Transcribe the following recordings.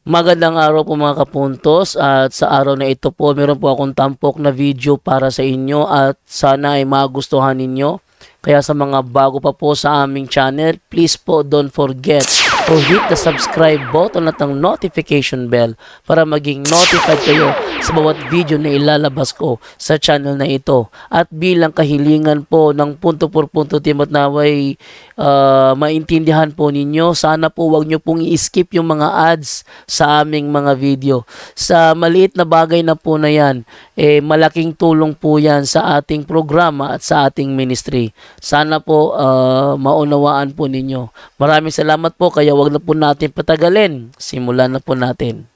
Magandang araw po mga kapuntos, at sa araw na ito po meron po akong tampok na video para sa inyo at sana ay magustuhan ninyo. Kaya sa mga bago pa po sa aming channel, please po don't forget to hit the subscribe button at ang notification bell para maging notified kayo sa bawat video na ilalabas ko sa channel na ito. At bilang kahilingan po ng punto por punto team at naway maintindihan po ninyo, sana po wag nyo pong i-skip yung mga ads sa aming mga video. Sa maliit na bagay na po na yan, malaking tulong po yan sa ating programa at sa ating ministry. Sana po maunawaan po ninyo. Maraming salamat po, kaya wag na po natin patagalin. Simulan na po natin.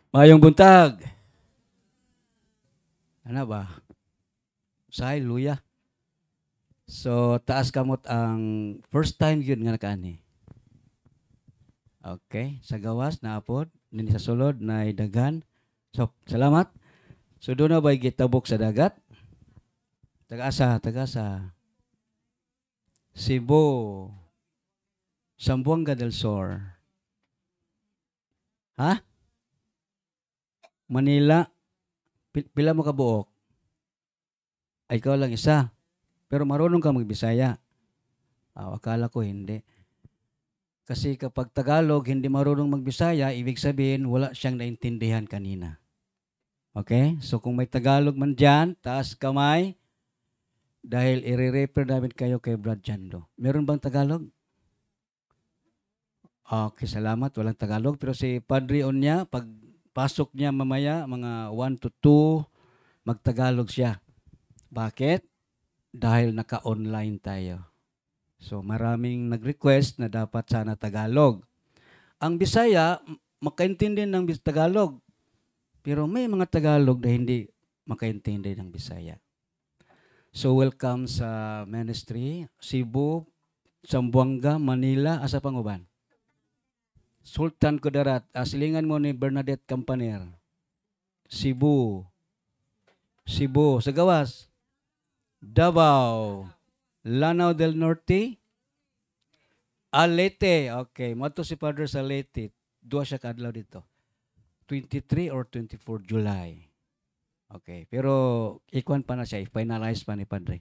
Mayong buntag. Ano ba? Say, luya. So, taas kamot ang first time yun nga nakaani. Okay. Sa gawas, naapod. Nini sa sulod, na dagan. So, salamat. So, doon na ba'y gitabok sa dagat? Tagasa. Cebu. Zamboanga del Sur. Ha? Manila. Pila mo kabuok? Ay, ikaw lang isa. Pero marunong ka magbisaya. Akala ko hindi. Kasi kapag Tagalog, hindi marunong magbisaya, ibig sabihin, wala siyang naintindihan kanina. Okay? So kung may Tagalog man dyan, taas kamay, dahil i-refer namin kayo kay Brad Jando. Meron bang Tagalog? Okay, salamat. Walang Tagalog. Pero si Padre Onya, pag pasok niya mamaya, mga 1 to 2, magtagalog siya. Bakit? Dahil naka-online tayo. So maraming nag-request na dapat sana Tagalog. Ang Bisaya, makaintindi ng Tagalog. Pero may mga Tagalog na hindi makaintindi ng Bisaya. So welcome sa ministry, Cebu, Zamboanga, Manila, asa pang uban? Sultan Kudarat, silingan mo ni Bernadette Campaner. Cebu, sa gawas. Davao, Lanao del Norte, Leyte. Okay, mato si Padre sa Leyte. Dua siya kadlaw dito. 23 or 24 July. Okay, pero ikuan pa na siya, finalize pa ni Padre.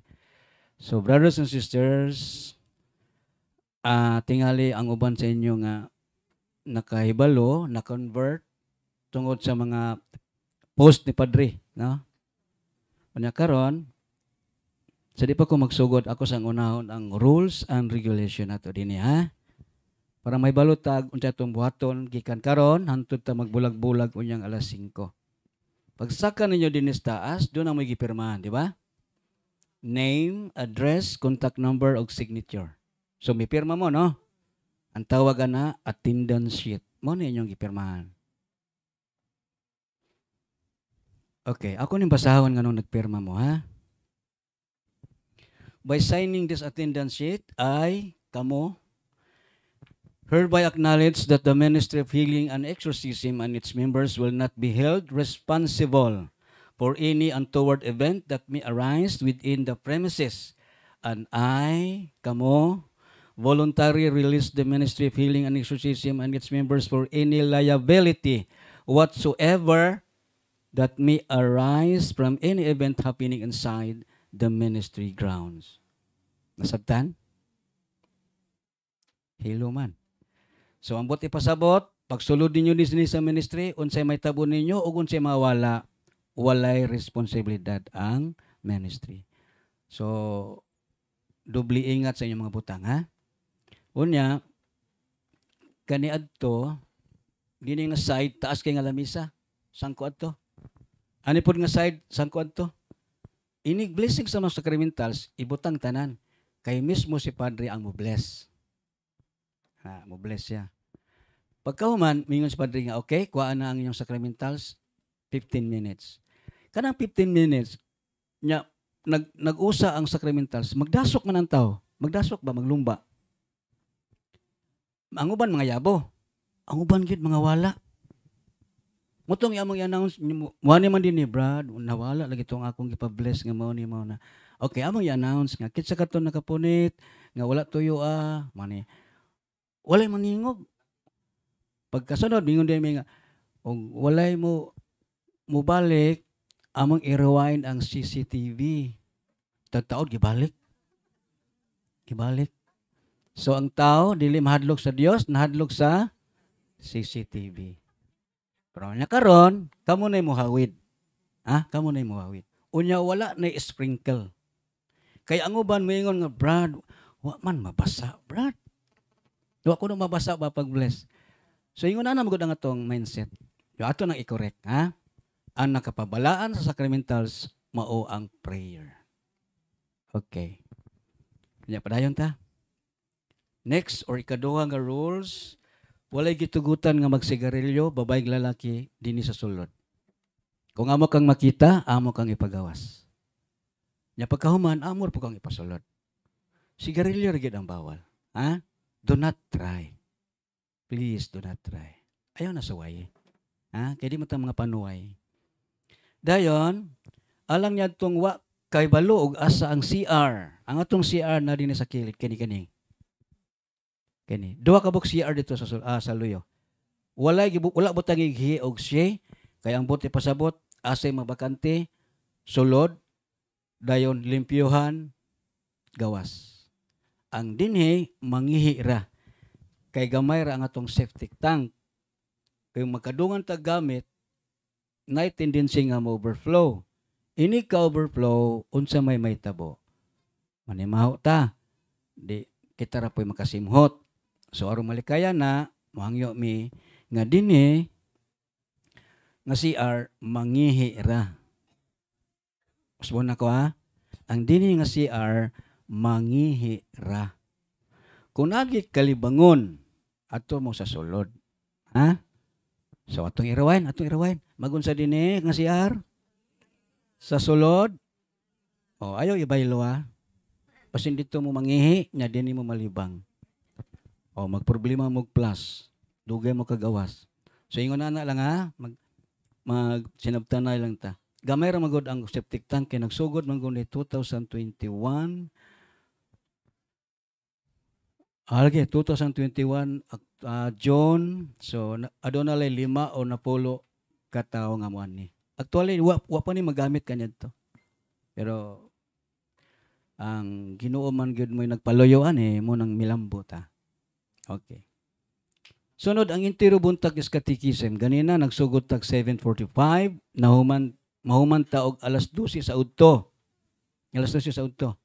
So brothers and sisters, tingali ang uban sa inyo nga nakahibalo, na-convert tungod sa mga post ni Padre, no? Unya karon, sa di pa ko magsugod, ako sang unahon ang rules and regulation nato dinhi, ha? Para may balutag unsa tong buhaton gikan karon hangtod ta magbulag-bulag unyang alas 5. Pagsaka ninyo dinhi sa taas, doon ang may gipirmahan, di ba? Name, address, contact number ug signature. So may pirma mo, no? Ang tawagan na attendance sheet. Mo ni inyong gipirmahan. Okay, ako ning basahon nganong nagpirma mo, ha? By signing this attendance sheet, I, kamo, hereby acknowledge that the Ministry of Healing and Exorcism and its members will not be held responsible for any untoward event that may arise within the premises. And I, kamo, voluntarily release the Ministry of Healing and Exorcism and its members for any liability whatsoever that may arise from any event happening inside the ministry grounds. Nasabtan? Hilo man. So, ambot ipasabot, pagsulod ninyo din sa ministry, unsay may tabo ninyo, o unsay mawala, walay responsibilidad ang ministry. So, dubli ingat sa inyong mga butang, ha? Unya, kaniadto, gini nga side, taas kay nga lamisa, sangko adto. Ani pod nga side, sangko adto. Inig blessing sa mga sacramentals, ibutang tanan. Kay mismo si Padre ang mo-bless. Mo-bless siya. Pagkahuman, mingon si Padre nga, okay, kuhaan na ang inyong sacramentals, 15 minutes. Kanang 15 minutes, nag-usa ang sacramentals, magdasok man ang tao. Magdasok ba? Maglumba? Ang uban mga yabo. Ang uban gid mga wala. Mutong among i-announce mo ni man din ni Brad, nawala lagi tong akong gipa-bless nga mao ni mao na. Okay, among i-announce nga kitsa katon nakapunit nga wala tuyo mani. Walay maningog. Pagkasunod mingon din mi nga og walay mo balik among i-rewind ang CCTV. Tagtaod gibalik. Gibalik. So ang tao dili mahadlok sa Dios, nahadlok sa CCTV. Pero nya karon, kamo na mohawid. Kamo na mohawid. Unya wala na sprinkle. Kay ang uban moingon nga, Brad, wa man mabasa, Brad. Wa ko na mabasa ba pag bless. So ingon na magud ang atong mindset. Yo ato nang i-correct, Ang nakapabalaan sa sacramentals mao ang prayer. Okay. Nya padayon ta. Next or ikaduha nga rules, walay gitugutan nga magsigarilyo babay lalaki dinhi sa sulod. Kung amo kang makita, amo kang ipagawas. Nya pagkahuman, amor po kang ipasulod. Sigarilyo ra gyud ang bawal. Do not try. Please do not try. Ayaw na suway. Kaya di mo mga panuway. Dayon, alang niya itong kay balo og asa ang CR. Ang atong CR na din sa kilid kani. Duha ka buk CR dito sa luyo. Wala butang ighi og siya kay ang bote pasabot asay mabakante sulod dayon limpyuhan gawas. Ang dinhi mangihi ra kay gamay ra ang atong septic tank. Kay magkadungan ta gamit na tendency nga ma-overflow. Ini ka overflow unsa may tabo. Manimaho ta. Di kita ra poy makasimhot. So aron malikaya na mohangyo mi nga dinhi nga CR mangihi ra. Usbon nako ang dinhi nga CR mangihi ra. Kung agi kalibangon ato mo sa sulod. So atong irawain. Magunsa dinhi nga CR sa sulod. Ayaw ibaylo Pasin dito mo mangihi nya dinhi mo malibang. Magproblema mo plus. Dugay mo kagawas. So ingon na lang mag sinabtanay lang ta. Gamay ra magod ang septic tank kay nagsugod man gud ni 2021. 2021 June. So aduna lay 5 o napulo ka tawo nga muan ni. Actually wa pa ni magamit kanyadto. Pero ang Ginoo man gyud mo nagpaloyoan mo nang milambo ta. Okay. Sunod ang intero buntag is katikisem. Ganina nagsugod tag 7:45, mahuman ta og alas 12 sa udto. Alas 12 sa udto.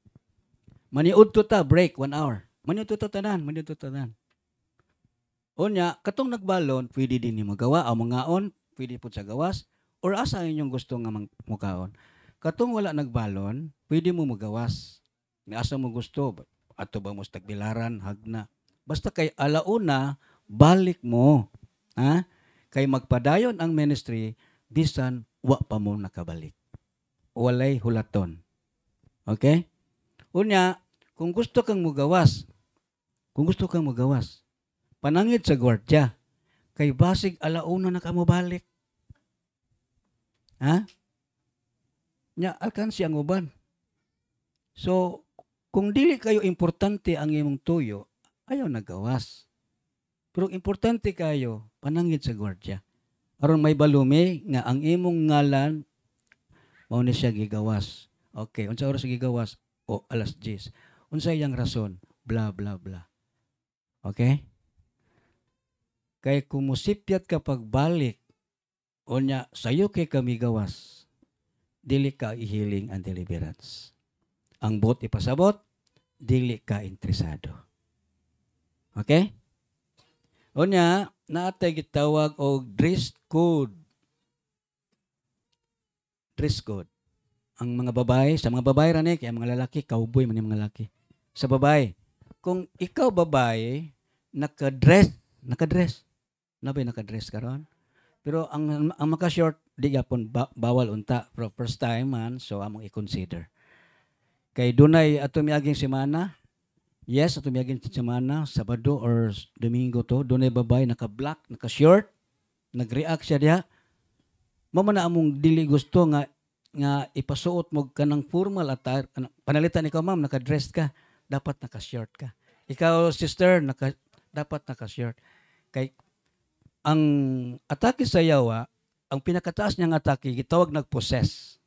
Maniudto ta break 1 hour. Maniudto ta tanan. Unya katong nagbalon pwede din ni magawa ang mangaon, pwede pud sa gawas or asa inyong gusto nga mukaon. Katong wala nagbalon, pwede mo magawas. Nga asa mo gusto, ato ba mo tagbilaran, hagna. Basta kay alauna, balik mo. Kay magpadayon ang ministry, bisan wa pa mo nakabalik. Walay hulaton. Okay? Unya, kung gusto kang mugawas, panangit sa gwardya, kay basig alauna na ka mo balik. Nya, alkansi ang uban. So, kung dili kayo importante ang imong tuyo, ayaw nagawas. Pero importante kayo, panangit sa gwardya. Aron may balume nga ang imong ngalan mao ni siya gigawas. Okay, unsa oras gigawas? Alas 10. Unsa iyang rason? Bla bla bla. Okay? Kay kung musipyat ka pagbalik, unya sayo kay kami gawas, dili ka i-healing and deliverance. Ang bot ipasabot, dili ka interesado. Okay? Unya, naatay gitawag og dress code. Dress code. Ang mga babae, sa mga babae rani, kaya mga lalaki, cowboy man yung mga lalaki. Sa babae, kung ikaw babae, nakadress, nakadress karon. Pero ang maka-short, di yapon bawal unta. Pero first time man, so among i-consider. Kay dunay ato miaging semana, yes, ato miaging semana, Sabado or Domingo to, dunay babae naka-black, naka-short, nag-react siya diha. Mao man na among dili gusto nga ipasuot mo kanang formal attire. Panalitan ikaw ma'am naka-dress ka, dapat naka-shirt ka. Ikaw sister dapat naka-shirt. Kay ang atake sa yawa, ang pinakataas niyang atake gitawag nag-possess.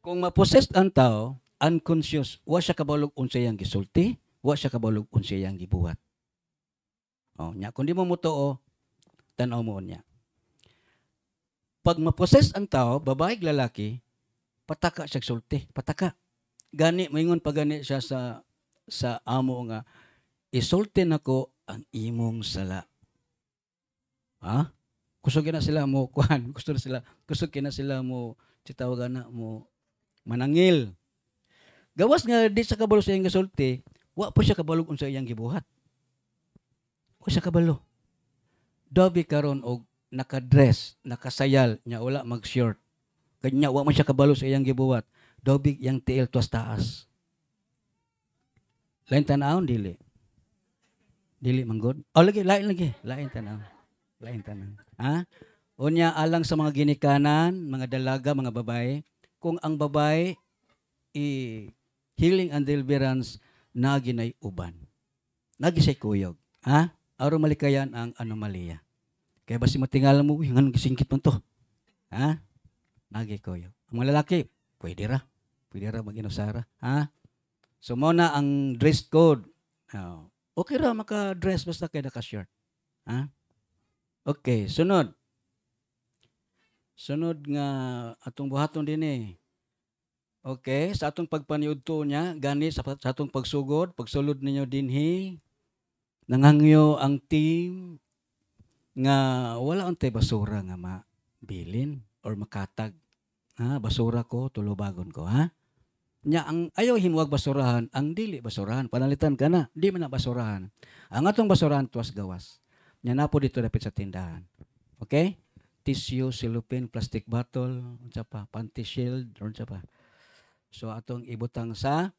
Kung ma-possess ang tao, unconscious, wa siya kabalog unsay yang gisulti, wa siya kabalog unsay yang gibuhat. Oh, nya kun di mo mutuo, tan-aw mo niya. Pag ma-possess ang tao, babae lalaki, pataka siya sulti, pataka. Gani moingon pa gani siya sa amo nga isulti nako ang imong sala. Ha? Gusto na sila mo kuan, gusto na sila mo titawagan na mo manangil. Gawas nga di sa kabalo sa iyang gisulti, wa pa siya kabalog unsa iyang gibuhat. Wa siya kabalo. Dobi karon og naka-dress, nakasayal, nya wala mag-shirt. Kanya wa man siya kabalo sa iyang gibuhat. Dobi yang tiil tuwas taas. Lain tanaw dili. Dili manggod. Oh lagi, lain tanaw. Ha? Unya alang sa mga ginikanan, mga dalaga, mga babae, kung ang babae healing and deliverance naginay uban. Nagisay kuyog. Ha? Aron malikayan ang anomalya. Kaya basi matingala mo, ngan gisingkit man to. Ha? Nagi kuyog. Ang mga lalaki, pwede ra mag-inusara. Ha? So mo na ang dress code. Okay ra maka-dress basta kay naka-shirt. Ha? Okay, sunod. Sunod nga atong buhaton dinhi. Okay, sa atong pagpaniudto niya, gani sa atong pagsulod ninyo dinhi, nangangyo ang team nga wala untay basura nga mabilin or makatag. Ha, basura ko, tulubagon ko, ha? Nya ang ayaw himuwag basurahan, ang dili basurahan, panalitan ka na, di man na basurahan. Ang atong basurahan tuwas gawas. Nya napo dito dapit sa tindahan. Okay? Tissue, cellophane, plastic bottle, unsa pa, panty shield, unsa pa. So atong ibutang sa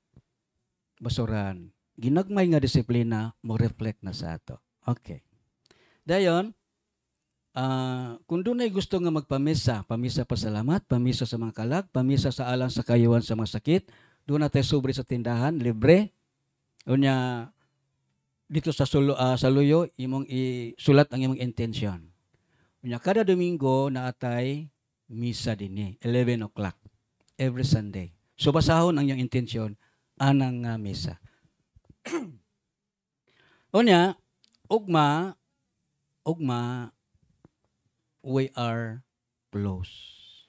basurahan. Ginagmay nga disiplina mo reflect na sa ato. Okay. Dayon, kung dunay gusto nga magpamisa, pamisa pasalamat, pamisa sa mga kalag, pamisa sa alang sa kayuhan sa mga sakit, doon natin sobre sa tindahan, libre. Unya dito sa Luyo, imong isulat ang imong intention. Unya kada Domingo naatay misa dinhi, 11 o'clock every Sunday. So basahon ang iyong intention anang misa. Unya ugma we are close.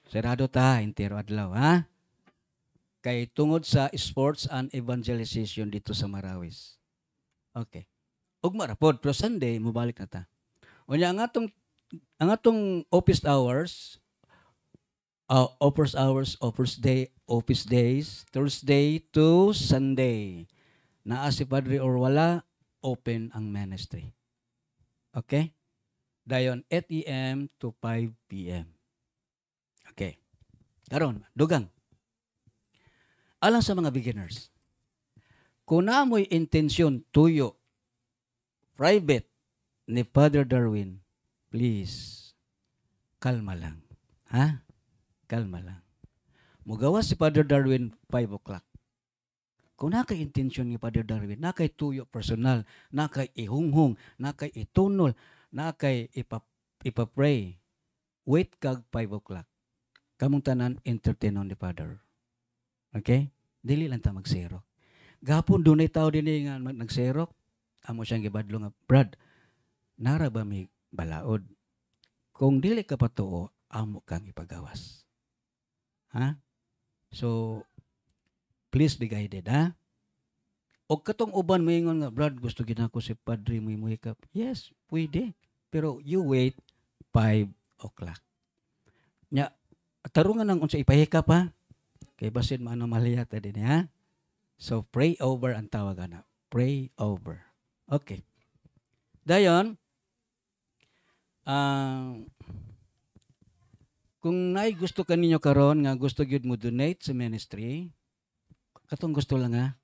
Serado ta entero adlaw, ha? Kay tungod sa sports and evangelization dito sa Marawis. Okay. Ugma ra pod pero Sunday mobalik na ta. Unya ang atong office hours, office days, Thursday to Sunday. Naa si Padre or wala, open ang ministry. Okay? Dayon 8 a.m. to 5 p.m. Okay. Karon, dugang. Alang sa mga beginners. Kung naamoy intensyon tuyo, private ni Father Darwin, please, kalma lang. Ha? Kalma lang. Mugawas si Father Darwin 5 o'clock. Kung nakay intensyon ni Father Darwin, nakay tuyo personal, nakay ihunghong, nakay itunol, nakay ipapray, wait kag 5 o'clock. Kamong tanan entertainon ni Father. Okay? Dili lang ta magserok. Gapon dunay tao dinhi nga nagserok, amo siyang gibadlo nga, Brad, nara ba mi balaod? Kung dili ka patuo, amo kang ipagawas. Ha? So, please be guided, ha? O katong uban mo ingon nga, Brad, gusto ginako si Padre mo hikap. Yes, pwede. Pero you wait 5 o'clock. Nya, tarungan ng unsa ipahikap, ha? Kay basin maanomalya ta din, ha? So, pray over ang tawagan na. Pray over. Okay. Dayon, kung naay gusto kaninyo karon nga gusto gyud mo donate sa ministry, katong gusto lang, ha?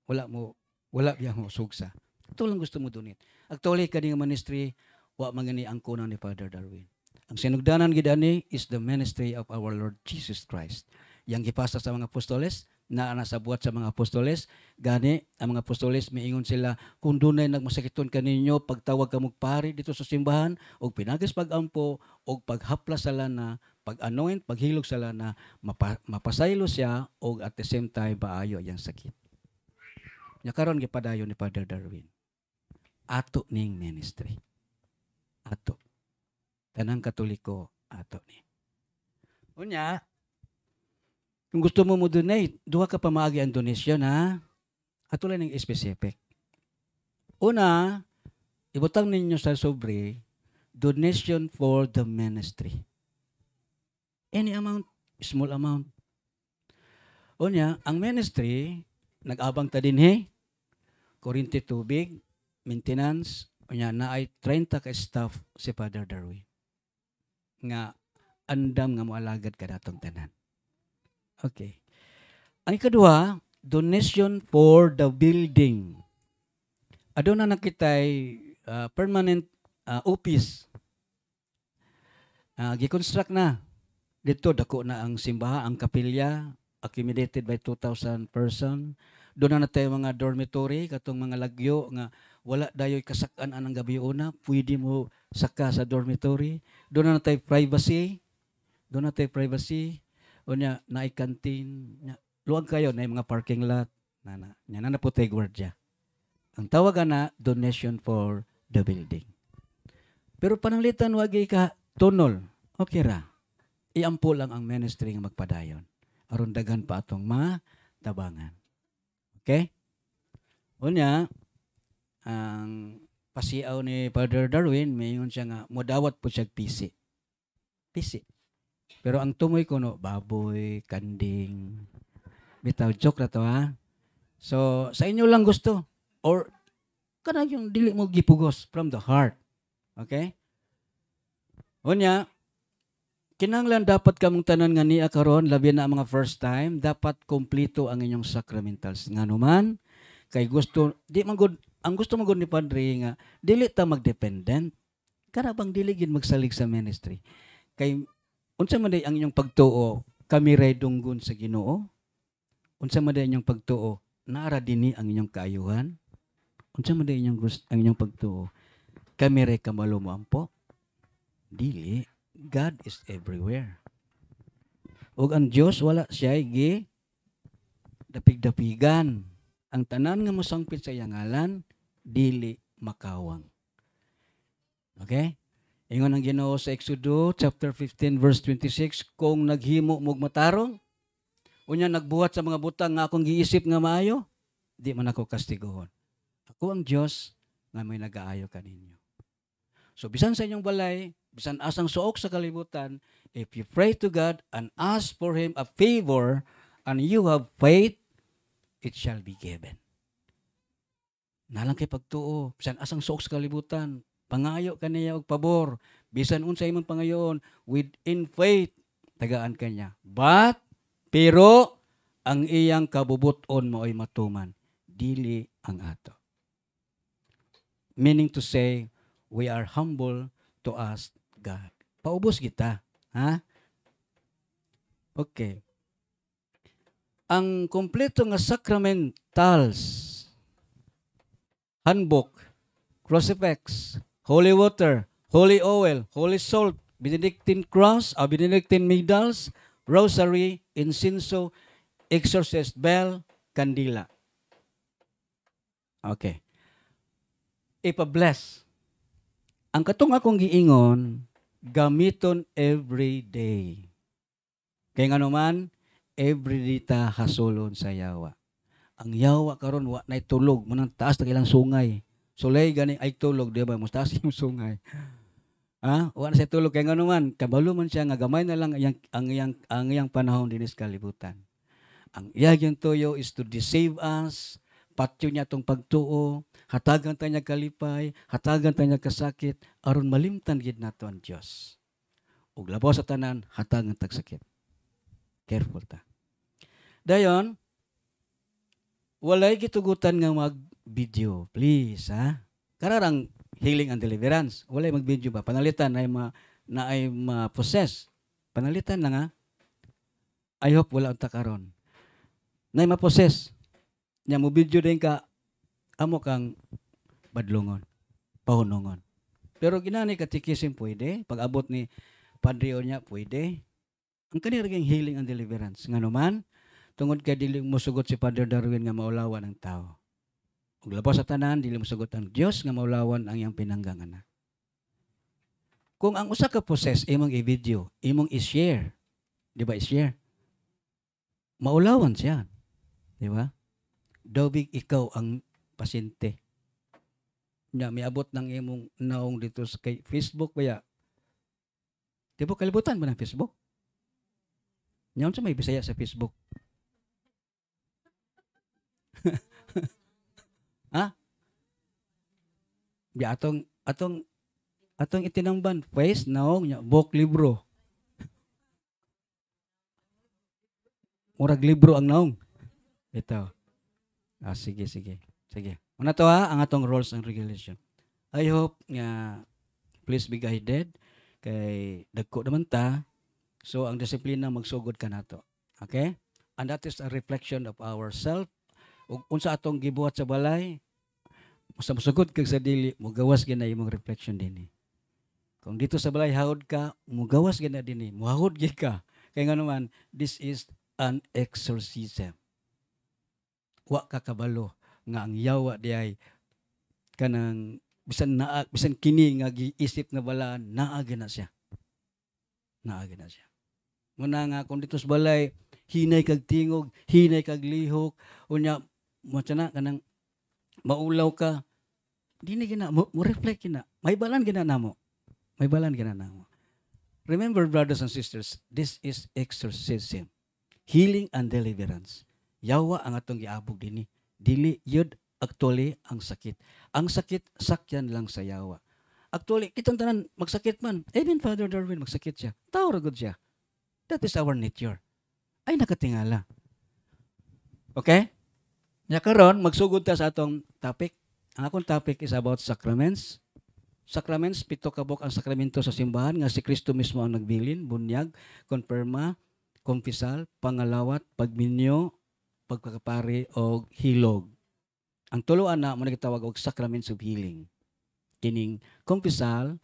Wala biya mo sugsa. Ito lang gusto mo donate. Actually, kaning ministry, wa mangani ang kuno ni Father Darwin. Ang sinugdanan gid ani is the ministry of our Lord Jesus Christ. Yang gipasa sa mga apostoles, na sa buhat sa mga apostoles, gani ang mga apostoles miingon sila, kung dunay nagmasakiton kaninyo pagtawag kamog pari dito sa simbahan og pinagis pagampo og paghaplas sa lana, pag-anoint, paghilog sa lana, mapasaylo siya og at the same time maayo yang sakit. Nya karon gipadayon ni Father Darwin. Ato ning ministry. Ato. Tanang Katoliko ato ni. Unya, kung gusto mo donate, duha ka pamaagi ang donation ha. Ato lang ng specific. Una, ibutang ninyo sa sobre, donation for the ministry. Any amount, small amount. Unya, ang ministry, nag-abang ta din kuryente, tubig, maintenance, unya na ay 30 ka staff si Father Darwin. Nga, andam nga moalagad ka datong tanan. Okay. Ang ikadua, donation for the building. Aduna na nakitay permanent office. Gi-construct na. Dito dako na ang simbaha, ang kapilya, accommodated by 2,000 person. Doon na tayo mga dormitory, katong mga lagyo nga wala dayoy kasakan anang gabi una, pwede mo saka sa dormitory. Doon na tayo privacy. Doon na tayo privacy. O niya, naay canteen. Luwag kayo, na mga parking lot. Na po tayo gwardiya. Ang tawagan na, donation for the building. Pero pananglitan, wag ka tunol. Okay ra. Iampo lang ang ministry nga magpadayon. Aron dagan pa atong matabangan. Okay? O niya, ang pasiaw ni Father Darwin, mayon siya nga, modawat po siya pisi. Pisi. Pero ang tumoy ko, no, baboy, kanding, bitaw, joke na to, ha? So, sa inyo lang gusto. Or, kanang yung dili mo gipugos from the heart. Okay? Unya, kinanglan dapat kamong tanan nga niya karon, labi na ang mga first time, dapat kompleto ang inyong sacramentals. Nga naman, kay gusto, di man good, ang gusto magod ni Padre nga, dili ta magdependent. Karabang dili gid magsalig sa ministry. Kay unsa man day ang inyong pagtuo, kami ray dunggon sa Ginoo? Unsa man day inyong pagtuo, naara dinhi ang inyong kaayuhan? Unsa man day inyong ang inyong pagtuo, kami ray kamalo mo ampo? Dili, God is everywhere. Ug ang Dios wala siya gi dapig-dapigan. Ang tanan nga mosangpit sa iyang ngalan, dili makawang. Okay? Ingon ang Ginoo sa Exodus chapter 15 verse 26, kung naghimo mog matarong, unya nagbuhat sa mga butang nga akong giisip nga maayo, di man ako kastigohon. Ako ang Dios nga may nagaayo kaninyo. So bisan sa inyong balay, bisan asang suok sa kalibutan, if you pray to God and ask for Him a favor and you have faith, it shall be given. Nalang kay pagtuo, bisan asang suok sa kalibutan, pangayo kaniya og pabor, bisan unsay imong pangayoon, within faith, tagaan kanya. Pero, ang iyang kabubuton mo ay matuman, dili ang ato. Meaning to say, we are humble to ask God. Paubos kita. Ha? Okay. Ang kompleto nga sacramentals, handbook, crucifix, holy water, holy oil, holy salt, Benedictine cross, Benedictine medals, rosary, incenso, exorcist bell, kandila. Okay. Ipa-bless. Ang katong akong giingon, gamiton every day. Kaya nga naman, every day ta hasulon sa yawa. Ang yawa karon wa nay tulog, manang taas ta ilang sungay. Sulay gani ay tulog, di ba? Mas taas yung sungay. Wa na siya tulog, kaya nga naman, kabalo man siya nga gamay na lang ang iyang panahon dinis kalibutan. Ang iyang tuyo is to deceive us, patyo niya itong pagtuo, hatagan tayo niya kalipay, hatagan tayo niya kasakit, aron malimtan gid nato ang Dios. Ug labaw sa tanan, hatagan tag sakit. Careful ta. Dayon, walay gitugutan nga mag-video, please, ha? Kararang healing and deliverance. Wala mag-video ba? Panalitan na ay ma-possess. Panalitan na nga. I hope wala unta karon. Na ay ma-possess. Nya mo video din ka amo kang badlongon, pahunongon. Pero ginani katikisim pwede, pag abot ni Padre niya pwede. Ang kanira kang healing and deliverance. Nga naman, tungod kay dili mo sugot si Father Darwin nga maulawan ang tao. Ug labaw sa tanan, dili mo sugot ang Dios nga maulawan ang iyang pinangganganan. Kung ang usa ka possess imong i-video, imong i-share, di ba i-share? Maulawan siya. Di ba? Dawig ikaw ang pasyente. Nya may abot ng imong naong dito sa kay Facebook baya. Di ba kalibutan mo ng Facebook? Nyaon sa may Bisaya sa Facebook. Ha? Di atong itinamban face naong nya book libro. Murag libro ang naong. Ito. Sige. Una to ha, ang atong rules and regulation. I hope nga please be guided kay dagko naman ta. So ang disiplina magsugod ka nato. Okay? And that is a reflection of ourself. Ug unsa atong gibuhat sa balay, sa musugod kag sa dili, mugawas gyud na imong reflection dinhi. Kung dito sa balay hawod ka, mugawas gyud na dinhi, muhawod gyud ka. Kay nga naman, this is an exorcism. Wa ka kabalo nga ang yawa diay kanang bisan kini nga giisip nga balaan naagi na siya. Muna nga kung dito sa balay hinay kag tingog, hinay kag lihok, unya mo kanang maulaw ka, dili gina mo reflect gina. May balan gina namo. Remember, brothers and sisters, this is exorcism. Healing and deliverance. Yawa ang atong giabog dinhi. Dili yun actually ang sakit. Ang sakit, sakyan lang sa yawa. Actually, kitang tanan, magsakit man. Even Father Darwin, magsakit siya. Tao ragod siya. That is our nature. Ay nakatingala. Okay? Nya karon magsugod ta sa atong topic. Ang akong topic is about sacraments. Sacraments, 7 kabuk ang sakramento sa simbahan nga si Kristo mismo ang nagbilin, bunyag, konfirma, konfisal, pangalawat, pagminyo, pagkakapari o hilog. Ang tuloan na mo nagitawag og sacraments of healing. Kining konfisal,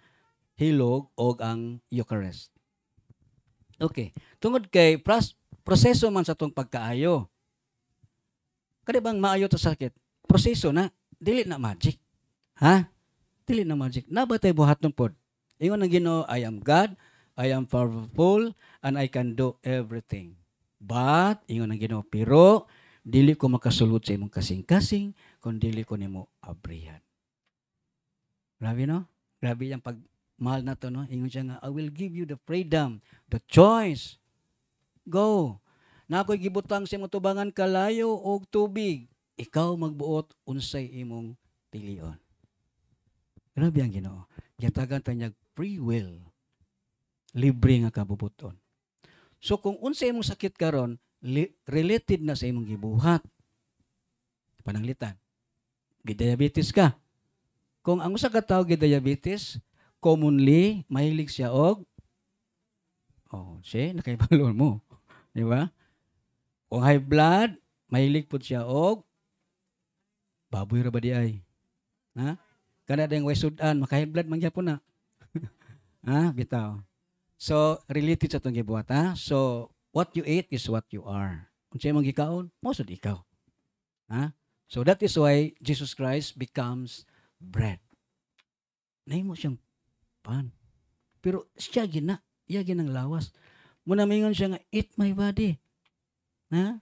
hilog o ang Eucharist. Okay, tungod kay proseso man sa tong pagkaayo. Kada bang maayo ta sakit? Proseso na, dili na magic. Ha? Dili na magic. Nabatay buhaton pod. Ingon ang Ginoo, I am God, I am powerful, and I can do everything. But, ingon ang Ginoo, pero dili ko makasulod sa imong kasing-kasing kung dili ko nimo abrihan. Grabe no? Grabe yung pagmahal na to, no? Ingon siya nga, I will give you the freedom, the choice. Go. Na ako'y gibutang sa imong tubangan kalayo o tubig. Ikaw magbuot unsay imong pilion. Grabe ang Ginoo. Yatagan ta niya free will. Libre nga kabubuton. So kung unsay imong sakit karon, related na sa imong gibuhat. Pananglitan. Diabetes ka. Kung ang usa ka tawo diabetes, commonly mahilig siya og nakaibalo mo. Di ba? Kung high blood, mahilig pud siya og baboy ra ba di ay? Ha? Kana ding way sudan, maka-high blood man gyapon na. Ha, bitaw. So, related sa itong gibuhat, ha? So, what you eat is what you are. Kung siya mong gikaon, mosod ikaw. Ha? So, that is why Jesus Christ becomes bread. Nahimo siyang pan. Pero siya iya ginang lawas. Muna mingon siya nga, eat my body. Ha?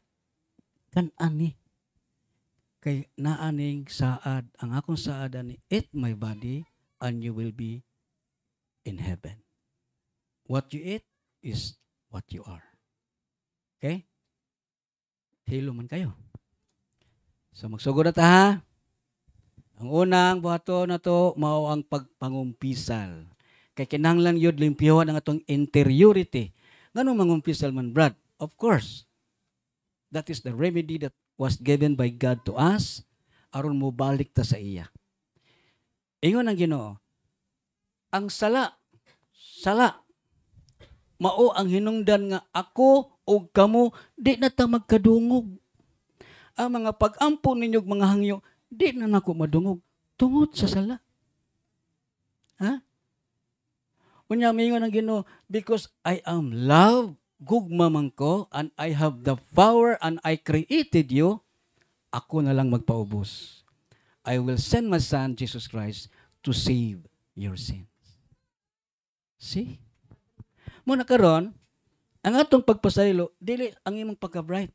Kan-ani. Kay naaning saad, ang akong saad ani, eat my body and you will be in heaven. What you eat is what you are. Okay? Hilo man kayo. So magsugod na ta ha. Ang unang buhaton na to, mao ang pagpangumpisal. Kay kinahanglan yun limpyuhan ang atong interiority. Ganong mangumpisal man, Brad? Of course. That is the remedy that was given by God to us aron mo balik ta sa iya. Ingon ang Ginoo, ang sala, mao ang hinungdan nga ako o kamo, di na ta magkadungog. Ang mga pag-ampo ninyong mga hangyo, di na nako madungog. Tungod sa sala. Ha? Unya, mingon ang Ginoo, because I am love, gugma man ko, and I have the power, and I created you, ako na lang magpaubos. I will send my Son, Jesus Christ, to save your sins. See? Muna karon, ang atong pagpasaylo, dili ang imong pagka-bright.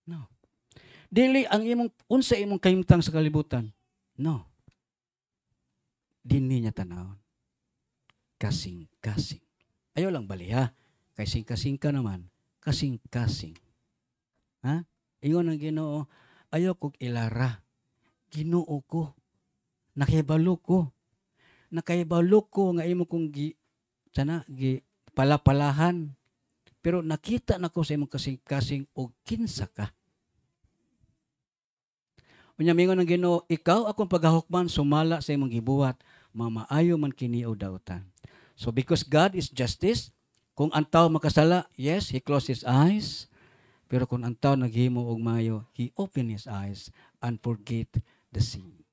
No. Dili ang imong, unsa imong kahimtang sa kalibutan. No. Dini niya tanawon. Kasing-kasing. Ayaw lang bali ha. Kasing-kasing ka naman. Kasing-kasing. Ha? Ingon ang Ginoo, ayaw kong ilara. Ginoo ko. Nakahibalo ko. Nakahibalo ko nga imo kong palapalahan. Pero nakita na ko sa imong kasing-kasing o kinsa ka. Unya mingon ang Ginoo, ikaw akong paghahukman sumala sa imong gibuhat, mamaayo man kini o dautan. So because God is justice, kung ang tao makasala, yes, he closed his eyes. Pero kung ang tao naghimo og maayo, he opened his eyes and forget the sin.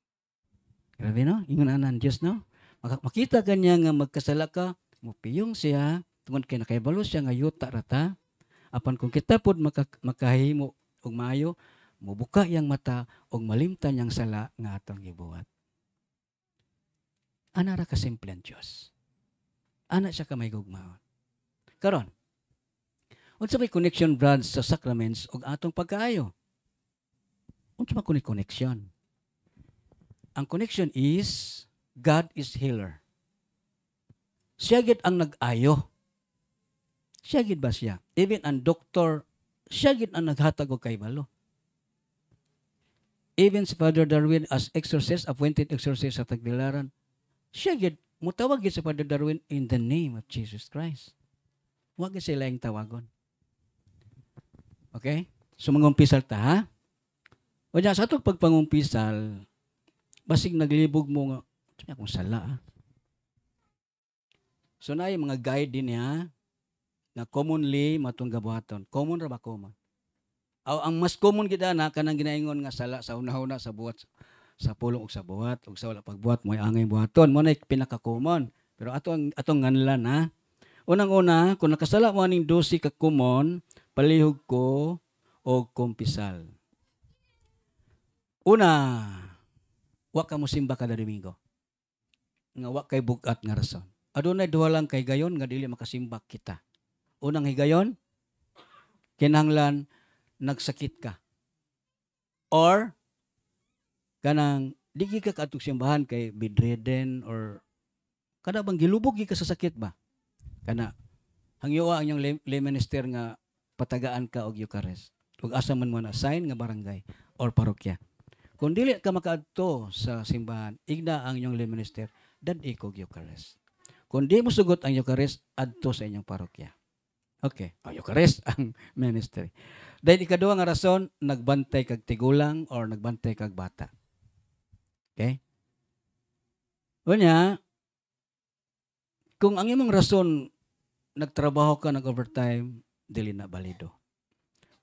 Grabe no? Ingon anan Diyos no? Makita kanya nga magkasala ka, mupiyong siya, tungod kay nakaibalo siya nga yuta rata. Apan kung kita pod makahimo og maayo, mubuka yang mata og malimtan yang sala nga atong gibuhat. Ana ra ka simple ang Diyos. Ana siya ka may gugmaon. Karon, unsa may connection brad sa sacraments ug atong pagkaayo? Unsa man kuno connection? Ang connection is God is healer. Siya gid ang nag-ayo. Siya gid ba siya? Even ang doktor, siya gid ang naghatag og kaybalo. Even si Father Darwin as exorcist, appointed exorcist sa Tagbilaran, siya gid mutawag gid si Father Darwin in the name of Jesus Christ. Huwag sila yung tawagon. Okay? So, mangumpisal ta, ha? O dyan, sa itong pagpangumpisal, basig naglibog mo nga, ito niya kung sala, ha? So, na yung mga guide din niya, na commonly matong gabuhaton. Common ra ba common? Ang mas common gid na kanang ginaingon nga sala sa una-una sa buhat, sa pulong ug sa buhat, ug sa wala pagbuhat mo angay buhaton. Mo na pinaka-common. Pero atong nganlan, ha? Unang-una, kung nakasala mo aning 12 ka kumon, palihog ko o kumpisal. Una, wa ka mo simba kada Domingo. Nga wa kay bugat nga rason. Adunay duha lang kay gayon nga dili makasimba kita. Unang higayon, kinahanglan nagsakit ka. Or kanang di ka katong simbahan kay bedridden or kada bang gilubog ka sa sakit ba? Kana hangyoa ang iyong lay minister nga patagaan ka og Eucharist. Ug asa man mo na assign nga barangay or parokya. Kung dili ka makaadto sa simbahan, igna ang iyong lay minister, dad-i og Eucharist. Kung di mo sugot ang Eucharist, adto sa inyong parokya. Okay, ang Eucharist ang ministry. Dahil ikaduha nga rason, nagbantay kag tigulang or nagbantay kag bata. Okay? Unya, kung ang imong rason nagtrabaho ka, nag-overtime, dili na balido.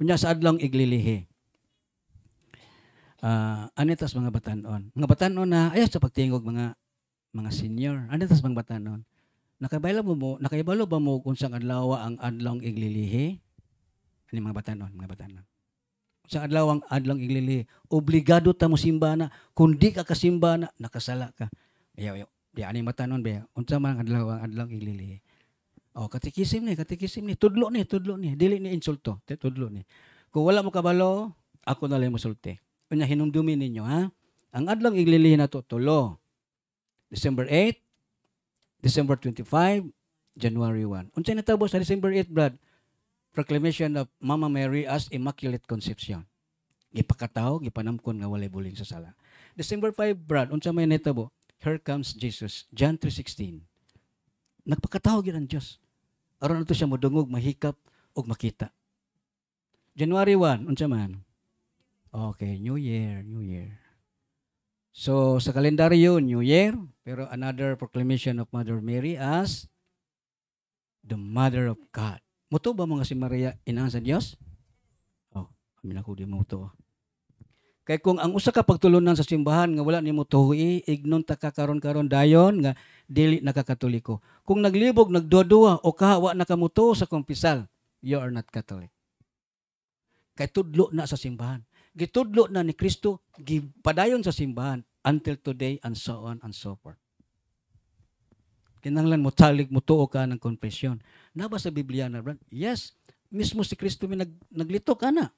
Kunya sa adlong iglilihi. Anitas mga batanon. Mga batanon na, ayos sa pagtingog mga senior. Anitas mga batanon. Nakaibalo ba mo kung saan adlaw ang adlong iglilihi? Ani mga batanon. Sa adlaw ang adlong iglilihi, obligado ta mo simba na. Kung di ka kasimba na, nakasala ka. Ayaw. Di ani matanon ba? Unsa man ang adlaw iglilihi? Oh, katikisim ni. Tudlo ni. Dili ni insulto. Tudlo ni. Kung wala mo kabalo, ako na lang musulti. Unya hinumdumi ninyo, ha? Ang adlaw iglilihi nato tulo. December 8, December 25, January 1. Unsay natabo sa December 8, Brad? Proclamation of Mama Mary as Immaculate Conception. Gipakataw, gipanamkon nga walay buling sa sala. December 5, Brad, unsa may natabo? Here comes Jesus. John 3:16. Nagpakataw gyud ang Dios. Aron ato siya modungog, mahikap ug makita. January 1, unsa man? Okay, New Year. So sa kalendaryo, New Year, pero another proclamation of Mother Mary as the Mother of God. Muto ba mga si Maria ina sa Dios? Oh, amin ako di mo to. Kay kung ang usa ka pagtulunan sa simbahan nga wala nimo tuhi, ignon ta ka karon-karon dayon nga dili nakakatoliko. Kung naglibog, nagduwa o kawa na kamuto sa kumpisal, you are not Catholic. Kay tudlo na sa simbahan. Gitudlo na ni Kristo, gipadayon sa simbahan until today and so on and so forth. Kinahanglan mo talig mo tuo ka ng confession. Naba sa Biblia na, brad? Yes, mismo si Kristo may naglitok ana.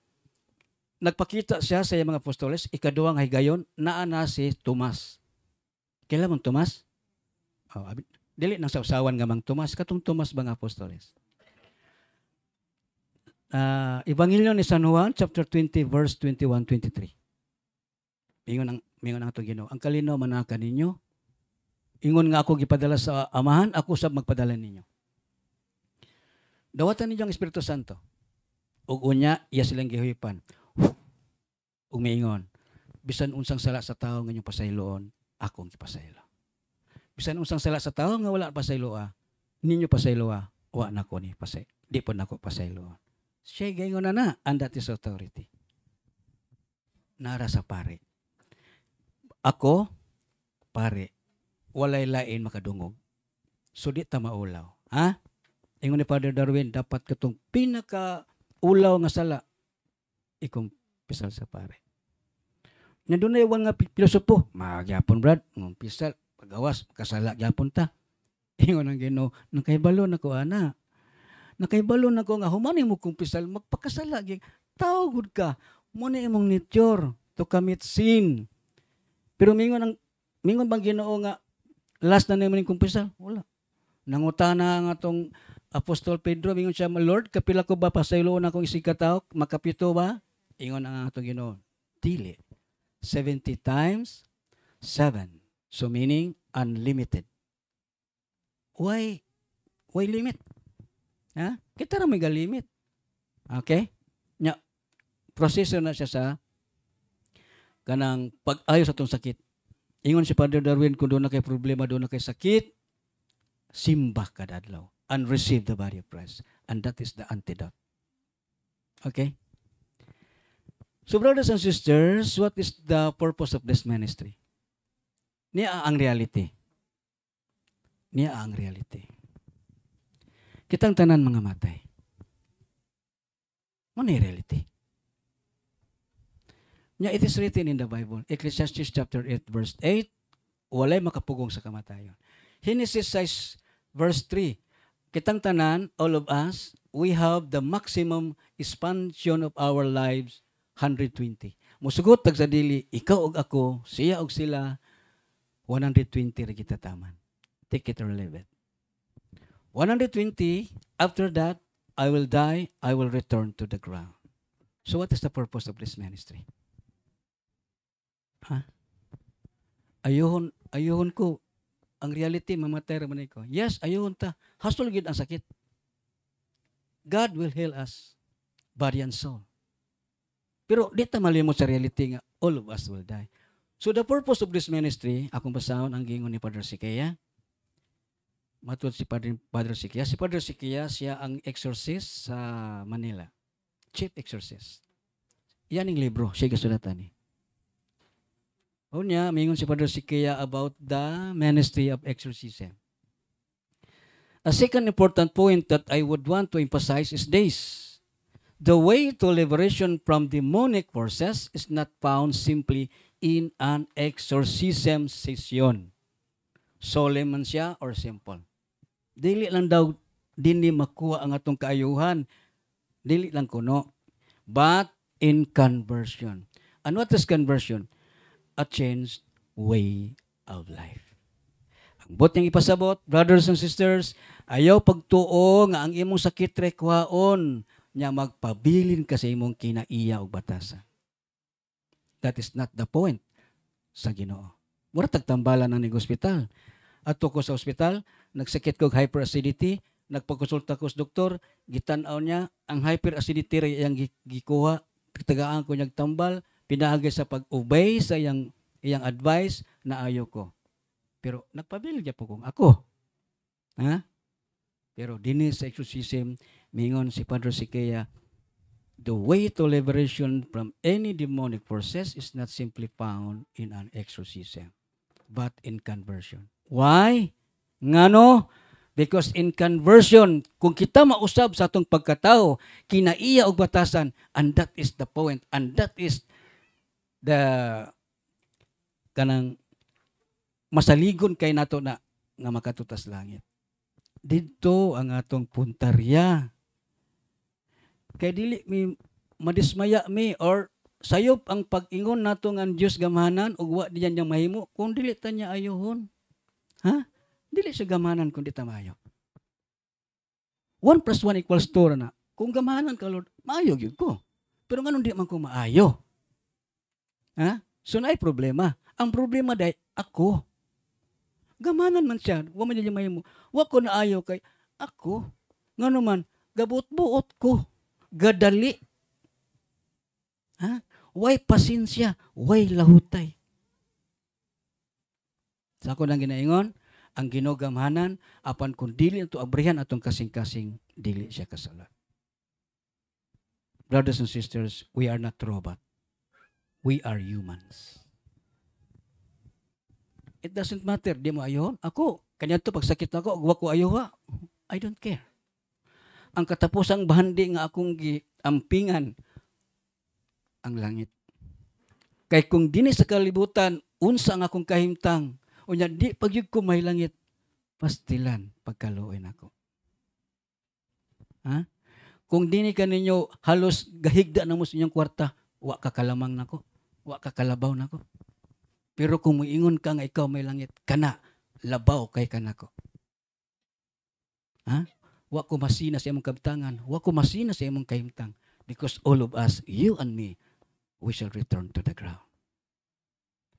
Nagpakita siya sa mga apostoles, ikaduhang higayon, naa na si Tomas. Kailan mong Tomas? Oh, dili nang sausawan nga mang Tomas, katong Tomas bang apostoles. Ebanghelyo ni San Juan, chapter 20, verse 21-23. Mingon ang itong Ginoo, ang kalinaw manaka ninyo, ingon nga ako gipadala sa Amahan, ako sab magpadala ninyo. Dawatan ninyo ang Espiritu Santo. Ug unya, iya silang gihuipan. Ug miingon, bisan unsang sala sa tao nga inyong pasayloon, akong gipasaylo. Bisan unsang sala sa tao nga wala pasayloa, ninyo pasayloa, wa na ko ni pasay. Di po nako pasayloon. Siya gayon na, and that is authority. Nara sa pare. Ako, pare, walay lain makadungog. So di ta maulaw. Ha? Ingon ni Father Darwin, dapat katong pinaka-ulaw nga sala, ikong pisal sa pare. Nandun na yung nga pilosopo, magyapon brad, pisal, pagawas, kasala, gyapon ta. Ingon ang Ginoo, nakaibalo na ko, ana. Nakaibalo na ko nga, humani mo kong pisal, magpakasala. Tawagod ka, muna imong nature to commit sin. Pero mingon bang Ginoo nga, last na naman kong pisal? Wala. Nangutana nga tong Apostol Pedro, mingon siya, Lord, kapila ko ba pasayloon akong isikataw? Makapito ba? Ingon ang atong Ginoo, dili. 70 times 7. So meaning, unlimited. Why limit? Ha? Kita na may limit. Okay? Nya, proseso na siya sa kanang pag-ayo sa itong sakit. Ingon si Father Darwin, kung doon na kay problema, doon na kay sakit, simba ka dadlaw and receive the body of Christ. And that is the antidote. Okay? So brothers and sisters, what is the purpose of this ministry? Niya ang reality. Niya ang reality. Kitang tanan mga matay. Ano yung reality? Nya, it is written in the Bible, Ecclesiastes chapter 8, verse 8, walay makapugong sa kamatayon. Genesis 6, verse 3, kitang tanan, all of us, we have the maximum expansion of our lives, 120. Musugot tag sa dili, ikaw og ako, siya og sila, 120 ra kita taman. Take it or leave it. 120, after that, I will die, I will return to the ground. So what is the purpose of this ministry? Ha? Ayuhon ko, ang reality, mamatay raman ko. Yes, ayuhon ta. Hasol gid ang sakit. God will heal us, body and soul. Pero di ta malimot sa reality nga, all of us will die. So the purpose of this ministry, akong basahon ang gingon ni Padre Siqueya, matod si Padre Siqueya. Si Padre Siqueya, siya ang exorcist sa Manila. Chief exorcist. Yan ang libro, siya kasulatan ni. O niya, mingon si Padre Siqueya about the ministry of exorcism. A second important point that I would want to emphasize is this. The way to liberation from demonic forces is not found simply in an exorcism session. Solemn man siya or simple. Dili lang daw dinhi makuha ang atong kaayuhan. Dili lang kuno. But in conversion. And what is conversion? A changed way of life. Ang bot niyang ipasabot, brothers and sisters, ayaw pagtuo nga ang imong sakit rekwaon nya magpabilin ka sa imong kinaiya o batasan. That is not the point sa Ginoo. Mura tagtambalan ang nag-hospital. Ato ko sa hospital, nagsakit ko hyperacidity, nagpagkonsulta ko sa doktor, gitan-aw niya, ang hyperacidity rin yung gikuha, tagaan ko niyang tambal, pinaagay sa pag-obey sa iyang iyang advice na ayo ko. Pero nagpabilya po kung ako. Ha? Pero dinhi sa exorcism, mingon si Padre Siqueya, the way to liberation from any demonic forces is not simply found in an exorcism, but in conversion. Why? Ngano? Because in conversion, kung kita mausab sa atong pagkatao, kinaiya og batasan, and that is the point, and that is the kanang masaligon kay nato na nga makatutas langit. Dito ang atong puntarya. Kay dili mi madismaya mi or sayop ang pag-ingon nato nga Dios gamahanan ug wa diyan yang mahimo kung dili ta niya ayohon. Ha? Dili siya gamahanan kung di ta maayo. 1 + 1 = 2 na. Kung gamahanan ka Lord, maayo gyud ko. Pero nganon di man ko maayo. Ha? So naay problema. Ang problema day ako. Gamahanan man siya, wa man diyan mahimo. Wa ko naayo kay ako. Ngano man gabot-buot ko. Gadali. Ha? Way pasensya, way lahutay. Sa ako nang ginaingon, ang Ginoo gamhanan apan kung dili ito abrihan atong kasing-kasing dili siya kasala. Brothers and sisters, we are not robot. We are humans. It doesn't matter, di mo ayohon. Ako, kanyato pagsakit ako, ug wa ko ayoha. I don't care. Ang katapusang bahandi nga akong giampingan ang langit. Kay kung dini sa kalibutan, unsa ang akong kahimtang, unya di pagyud ko may langit, pastilan pagkaluoy nako. Ha? Kung dini ka ninyo halos gahigda na mo sa inyong kwarta, wa ka kalamang nako, wa ka kalabaw nako. Pero kung muingon ka nga ikaw may langit, kana labaw kay kanako. Ha? Wa ko masina sa imong kabtangan, wa ko masina sa imong kahimtang, because all of us, you and me, we shall return to the ground.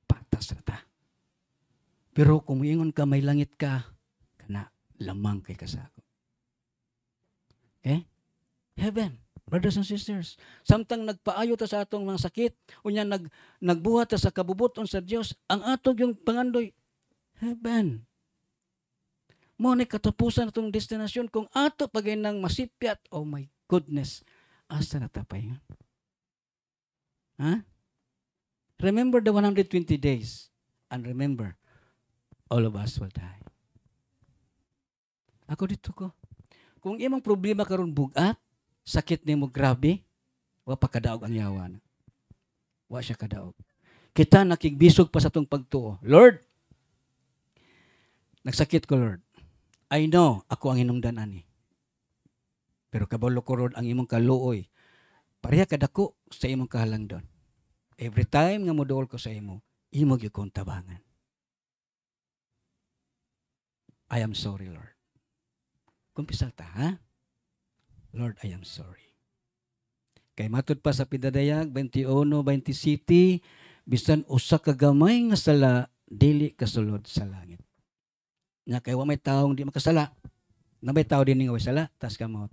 Patas na ta. Pero kung muingon ka may langit ka, kana lamang kay kasako. Okay? Heaven, brothers and sisters. Samtang nagpaayo ta sa atong mga sakit, unya nagbuhat ta sa kabubuton sa Dios, ang atong yung pangandoy, heaven. Mo ni katapusan atong destinasyon kung ato pagay nang masipyat, oh my goodness, asa na ta paingon? Ha? Remember the 120 days and remember, all of us will die. Ako dito ko. Kung imong problema karon bugat, sakit nimo grabe, wa pa kadaog ang yawa na. Wa siya kadaog. Kita nakigbisog pa sa atong pagtuo. Lord, nagsakit ko Lord. I know ako ang hinungdan ani. Pero kabalo ko Lord ang imong kaluoy. Pareha kadako sa imong kahalangdon. Every time nga moduol ko sa imo gyud kong tabangan. I am sorry Lord. Kumpisal ta, ha? Lord, I am sorry. Kay matud pa sa Pidadayag 21:27, bisan usa ka gamay nga sala dili kasulod sa langit. Nga kay wa may taong di makasala. Na may tao din nga way sala, tas kamot.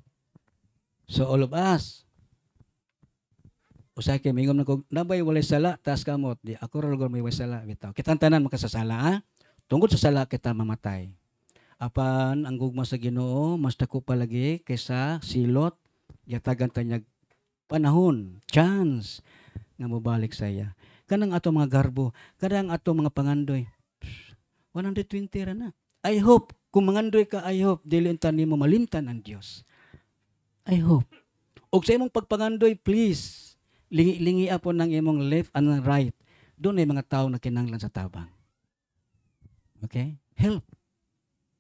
So all of us, usay kay mingom nako nabay walay sala, tas kamot. Di ako ra lugar may way sala bitaw. Kitang tanan makasasala, ha? Tungod sa sala kita mamatay. Apan ang gugma sa Ginoo mas dako palagi kaysa silot yatagan tanyag panahon, chance nga mobalik sa iya. Kanang ato mga garbo, kanang ato mga pangandoy. 120 ra na. I hope kung mangandoy ka, I hope dili unta nimo malimtan ang Dios. I hope. Og sa imong pagpangandoy, please lingi-lingi po ng imong left and right. Doon ay mga tao na kinahanglan sa tabang. Okay? Help.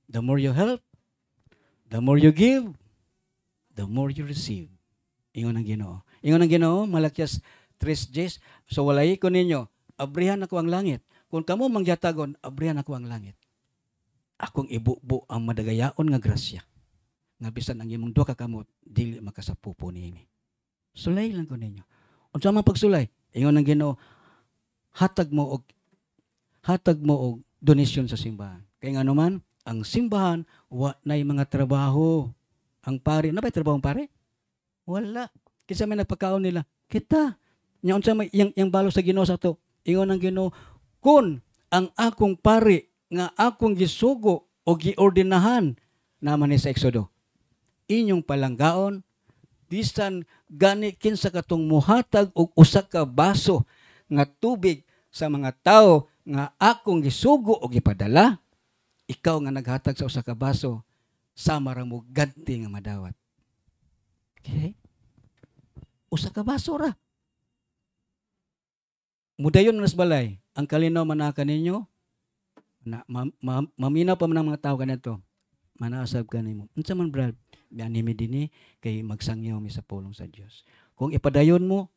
The more you help, the more you give, the more you receive. Ingon ang Ginoo. Ingon ang Ginoo, Malakias 3:10. So walay ko ninyo, abrihan ako ang langit. Kung kamo mangyatagon, abrihan ako ang langit. Akong ibubo ang madagayaon nga grasya. Nga bisan ang imong duha ka kamot, dili makasapupo niini. Sulay lang ko ninyo. Unsa man pagsulay? Ingon ang Ginoo, hatag mo og donasyon sa simbahan. Kay ngano man, ang simbahan wa nay mga trabaho. Ang pare, na ba trabaho ang pare? Wala. Kinsa may nagpakaon nila? Kita. Nya unsa may yang balo sa Ginoo sa to? Ingon ang Ginoo, kun ang akong pari nga akong gisugo o giordinahan naman ni sa Exodo. Inyong palanggaon bisan gani kinsa katong muhatag og usa ka baso nga tubig sa mga tao nga akong gisugo o gipadala, ikaw nga naghatag sa usa ka baso, sama ra mo ganti nga madawat. Okay? Usa ka baso ra. Mudayon nas balay, ang kalinaw manaka ninyo, na maminaw pa man ang mga tao kanadto. Manasab kanimo. Unsa man brad? Bianimi dinhi kay magsangyaw mi sa pulong sa Dios. Kung ipadayon mo,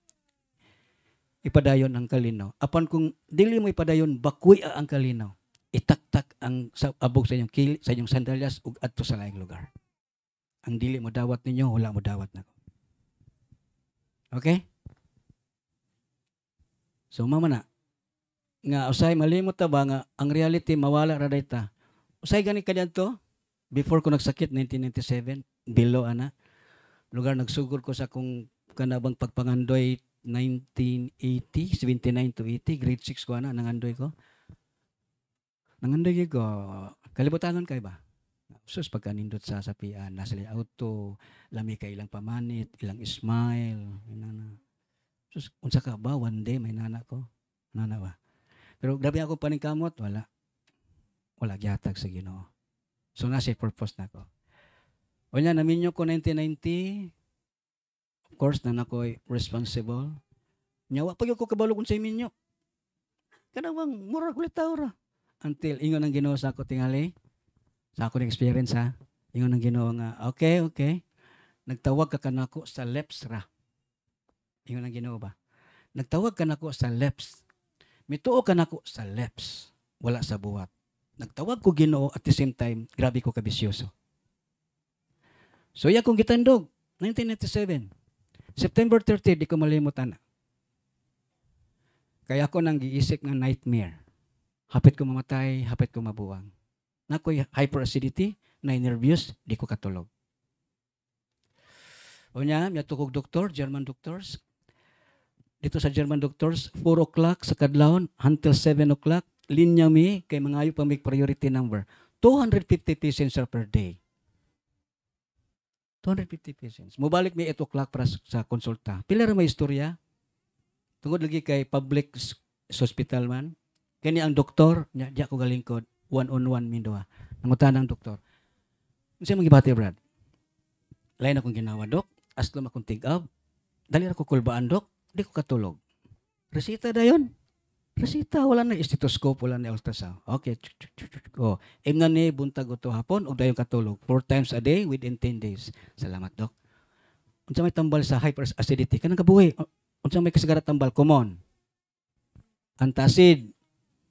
ipadayon ang kalinaw. Apan kung dili mo ipadayon, bakuy ang kalinaw. Itaktak ang abog sa inyong kili, sa inyong sandalyas ug adto sa laing lugar. Ang dili mo dawat ninyo, wala mo dawat nako. Okay? So mama na nga usay malimot ta ba nga ang reality mawala ra dayta. Usay gani kadto before ko nagsakit 1997 below ana lugar nagsugod ko sa kung kanabang pagpangandoy 1980 79 to 80 grade 6 ko ana nangandoy ko kalibutangan kay ba sus pagkanindot sa sapian nasa auto lami kay ilang pamanit ilang smile inana sus unsa ka ba one day may nana ko nana ba pero grabe ako paningkamot wala gyatag sa Ginoo so nasa purpose nako unya naminyo ko 1990 of course na nakoy responsible nyawa pag ko kabalo kun sa minyo kanang murag ulit ra until ingon ang Ginoo sa ako tingali sa ako experience ha ingon ang Ginoo nga okay nagtawag ka kanako sa leps ra ingon ang Ginoo ba nagtawag ka nako sa leps mituo ka nako sa leps wala sa buwat nagtawag ko Ginoo at the same time grabe ko kabisyoso so iya kong gitandog 1997 September 30 di ko malimot ana kaya ako nang giisip nga nightmare hapit ko mamatay hapit ko mabuwang nakoy hyperacidity na nervous di ko katulog unya miadto kog doktor German doctors dito sa German doctors 4 o'clock sa kadlawon until 7 o'clock linya mi kay mangayo pa mig priority number 250 patients per day 250 patients mobalik mi 8 o'clock para sa konsulta pila ra may istorya tungod lagi kay public hospital man kani ang doktor nya di ako galingkod one-on-one minduha nangutan ang doktor unsa man gibati brad lain akong ginawa dok aslo akong tig-up dali ra ko kulbaan dok di ko katulog resita dayon resita wala na stethoscope wala na ultrasound okay imna ni buntag uto hapon ug dayon katulog 4 times a day within 10 days salamat dok unsa may tambal sa hyperacidity kanang kabuhi unsa may kasagaran tambal common antacid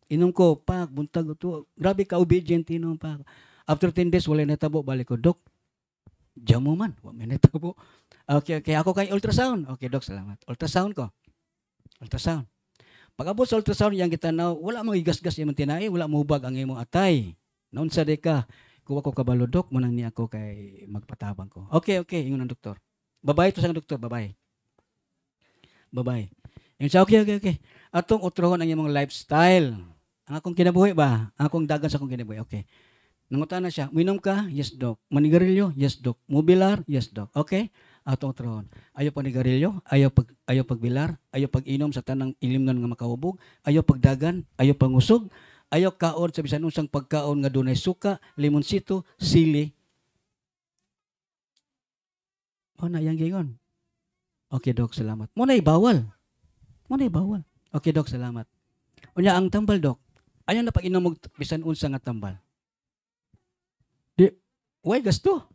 inom ko pak buntag uto grabe ka obedient inom pa after 10 days wala na tabo balik ko dok jamo man wa may natabo okay ako kay ultrasound okay dok salamat ultrasound pag-abot sa ultrasound yang gitanaw wala mo igasgas imong tinai wala mo hubag ang imong atay naun sa deka kuha ko kabalo dok mo nang ni ako kay magpatabang ko okay ingon ang doktor babae to sa doktor babae yung sa okay atong utrohon ang imong lifestyle ang akong kinabuhi ba akong dagan sa akong kinabuhi okay nangutan na siya minom ka yes dok manigarilyo yes dok mobilar yes dok okay atong utrohon ayaw panigarilyo ayaw pagbilar ayaw pag-inom sa tanang ilimnon nga makahubog ayaw pagdagan ayaw pangusog ayaw kaon sa bisan unsang pagkaon nga dunay suka limonsito sili na yang gingon okay dok salamat mo nay bawal okay dok salamat unya ang tambal dok ayaw na pag-inom og bisan unsa nga tambal di way gasto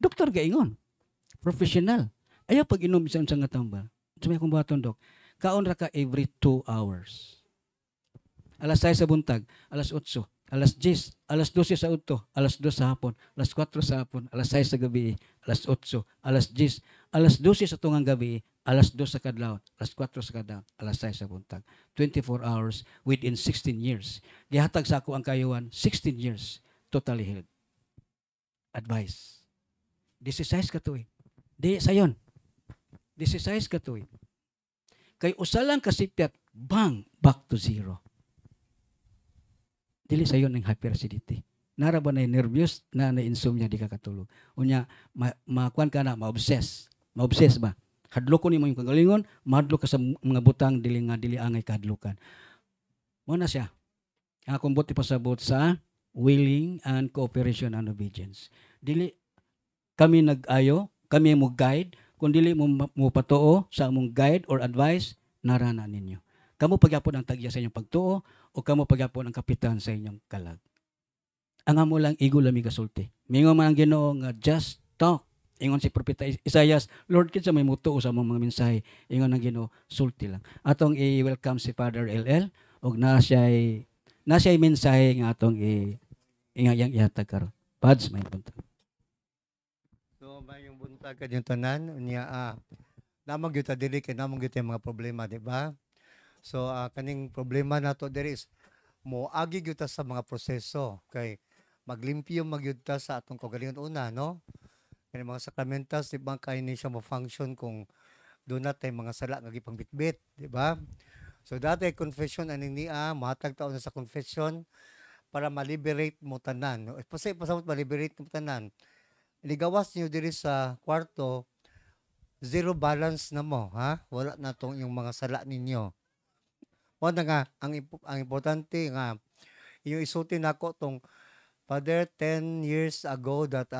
doktor gaingon professional ayaw pag-inom bisan unsa nga tambal sumay kong baton dok kaon ra ka every 2 hours alas 6 sa buntag alas 8 alas 10 alas 12 sa udto alas 2 sa hapon alas 4 sa hapon alas 6 sa gabi alas 8 alas 10 alas 12 sa tungang gabi alas 2 sa kadlawon, alas 4 sa kadlawon, alas 6 sa buntag. 24 hours within 16 years. Gihatag sa ako ang kayuhan, 16 years, totally healed. Advice. This is size ka to eh. Di sayon. This is size ka to eh. Kay usalang kasipyat, bang, back to zero. dili sayo ng hyperacidity. Nara ba na nervous na insomnia di ka katulog. Unya makuan ka na ma-obsess. Ma-obsess ba? Hadlokon nimo yung kagalingon, mahadlok ka sa mga butang dili angay kahadlukan. Mo na siya. Akong buti pasabot sa willing and cooperation and obedience. Dili kami nag-ayo, kami mo guide, kung dili mo patuo sa among guide or advice, narana ninyo. Kamo pagyapon ang tagya sa inyong pagtuo o kamo pagyapon ang kapitan sa inyong kalag. Ang amo lang igo lami kasulti. Mingon man ang Ginoo nga just talk. Ingon si propeta Isaias, Lord kinsa may mutuo sa mga mensahe. Ingon ang Ginoo, sulti lang. Atong i-welcome si Father LL og na siya'y mensahe nga atong ingayang ihatag karon. Pads may punta. So may yung buntag ka yung tanan niya namang gyud ta dili kay namang gyud mga problema, di ba? So kaning problema nato diri is mo agi gyud ta sa mga proseso kay maglimpyo magyud ta sa atong kaugalingon una, no? Kani mga sacramentals di ba kay ni siya mo function kung do na tay mga sala nga gipangbitbit, di ba? So dati confession aning niya mahatag taon na sa confession para ma-liberate mo tanan. Pasabot ma-liberate mo tanan. Ligawas niyo diri sa kwarto, zero balance na mo, ha? Wala na tong yung mga sala ninyo. O na nga, ang importante nga, yung isuti nako tong Father, 10 years ago that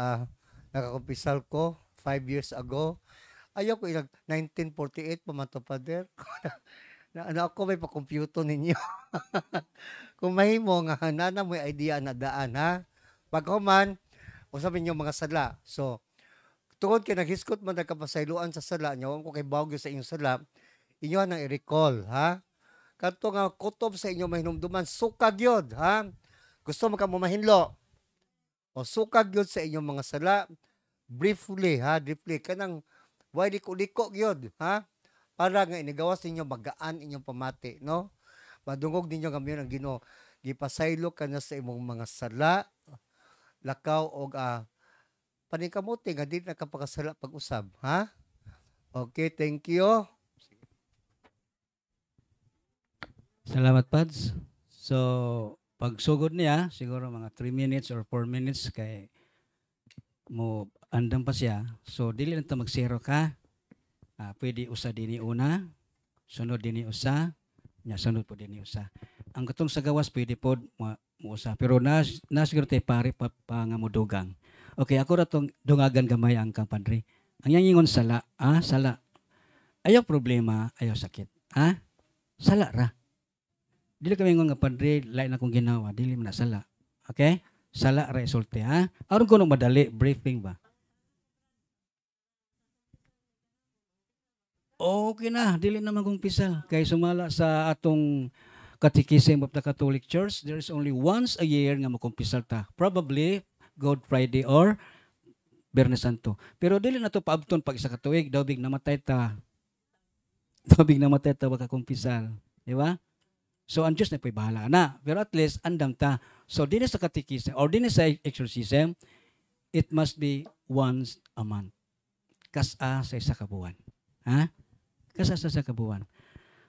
nakakumpisal ko, 5 years ago, ayaw ko ilang 1948 pa man to, Father. na ako may pa-computer ninyo. Kung mahimo nga, nana mo yung idea na daan, ha? Pagkuman, usapin niyo mga sala. So, tungod kay naghiskot man nagkapasayloan sa sala, nyawan ko kay Baguio sa inyong sala, inyo nang i-recall, ha? Kanto nga kutob sa inyo mahinumduman, sukag yun, ha? Gusto mo ka mahinlo. O sukag yun sa inyong mga sala, briefly, ha? Briefly, kanang why liko-liko yun, ha? Para nga inigawas ninyo magaan inyong pamati, no? Madungog ninyo kami ng Ginoo. Gipasaylo ka na sa imong mga sala, lakaw og paningkamuti nga di nakapakasala pag-usab, ha? Okay, thank you. Salamat, Pads. So, pag sugod niya, siguro mga 3 minutes or 4 minutes kay mo andam pa siya. So, dili lang ta mag-zero ka. Pwede usa dini una, sunod dini usa, nya sunod po dini usa. Ang katong sa gawas pwede pod mo usa. Pero siguro tay pare pa nga modugang. Okay, ako ra tong dungagan gamay ang kang padre. Ang yangingon sala, sala. Ayaw problema, ayaw sakit. Sala ra. Dili kami nga padre, lain akong ginawa, dili man na sala. Okay? Sala ra isulti, ha? Aron ko nung madali, briefing ba? Okay na, dili naman kong pisal. Kay sumala sa atong Catechism of the Catholic Church, there is only once a year nga makumpisal ta. Probably, Good Friday or Biyernes Santo. Pero dili na to paabton pag isa ka tuig, dawbig namatay ta. Dawbig namatay ta baka kumpisal. Di ba? So, ang Diyos na po'y bahala na. Pero at least, andam ta. So, din sa catechism, or din sa exorcism, it must be once a month. Kasa sa isa kabuwan. Ha? Kasa sa isa kabuwan.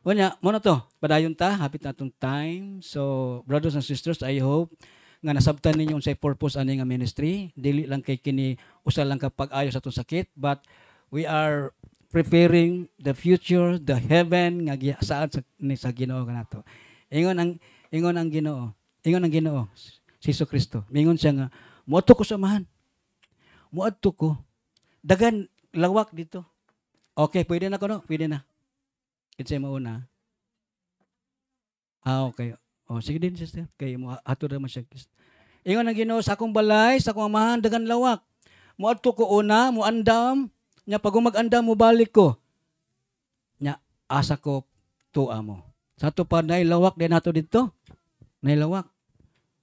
Wala, muna to. Padayon ta, hapit na itong time. So, brothers and sisters, I hope nga nasabtan ninyo sa purpose ani nga ministry. Dili lang kay kini, usa lang kapag ayo sa itong sakit. But, we are preparing the future, the heaven, nga saan sa Ginoo ka na to. Ingon ang Ginoo, si Jesucristo. Mingon siya nga, muadto ko samahan. Muadto ko. Dagan lawak dito. Okay, pwede na ko no? Pwede na. Kinsay mauna. Okay. Sige din sister. Kay mo ato ra man siya. Ingon ang Ginoo sa akong balay, sa akong amahan dagan lawak. Muadto ko una, muandam, nya pag mag-andam mo balik ko. Nya asa ko tuwa mo. Sa ato pa nailawak din nato dito. Nailawak.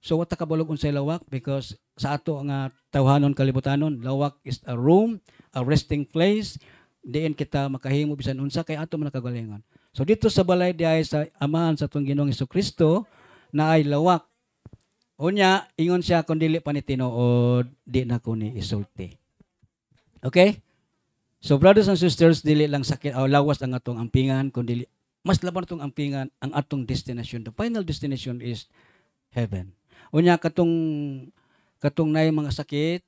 So wata kabalog unsay lawak because sa ato nga tawhanon kalibutanon, lawak is a room, a resting place. Diin kita makahimo bisan unsa kay ato man nakagalingon. So dito sa balay diay sa amahan sa atong Ginoong Hesukristo na ay lawak. Unya ingon siya kun dili pa ni tinuod, di na ko ni isulti. Okay? So brothers and sisters, dili lang sakit o lawas ang atong ampingan kundi mas laban atong ampingan ang atong destination. The final destination is heaven. Unya katong nay mga sakit,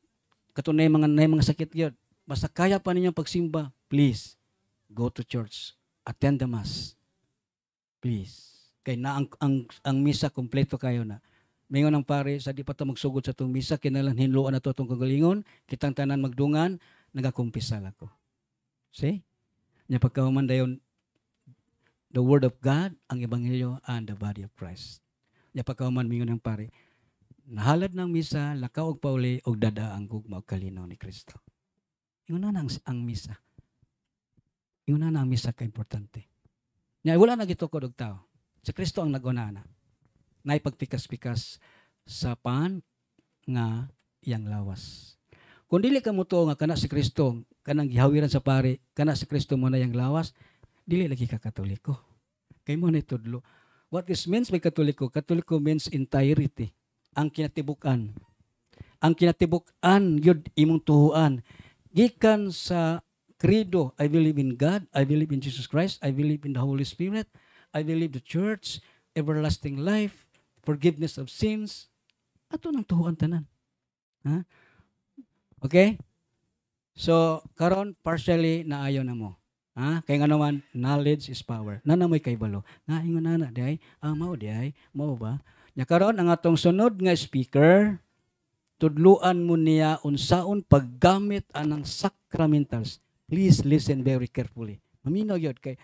katong nay mga sakit gyud. Basta kaya pa ninyong pagsimba, please go to church. Attend the mass. Please. Kay na ang misa kompleto kayo na. Mingon ang pare sa di pa ta magsugod sa tong misa kinahanglan hinluan nato tong kagalingon, kitang tanan magdungan, nagakumpisal ako. See? Nya pagkahuman dayon the word of God, ang ebanghelyo and the body of Christ. Nya pagkahuman mingon ang pare, nahalad ng misa, lakaw og pauli og dada ang gugma og kalinaw ni Kristo. Ingon na ang misa. Ingon na ang misa ka importante. Nya wala na gitukod og tao. Si Kristo ang nag-una na. Nay pagpikas-pikas sa pan nga iyang lawas. Kung dili ka mo nga kana si Kristo, kanang gihawiran sa pare, kana si Kristo mo na iyang lawas, dili lagi ka Katoliko. Kay mo na itudlo. What this means by Katoliko? Katoliko means entirety. Ang kinatibukan. Ang kinatibukan yun imong tuhuan. Gikan sa credo, I believe in God, I believe in Jesus Christ, I believe in the Holy Spirit, I believe the church, everlasting life, forgiveness of sins. Ato nang tuhuan tanan. Ha? Okay? So, karon partially naayo na mo. Ha? Kaya nga naman, knowledge is power. Nanamoy kay balo. Nga, ingon na diay, mao diay, mao ba? Nya karon ang atong sunod nga speaker, tudluan mo niya unsaon paggamit anang sacramentals. Please listen very carefully. Maminaw yun kay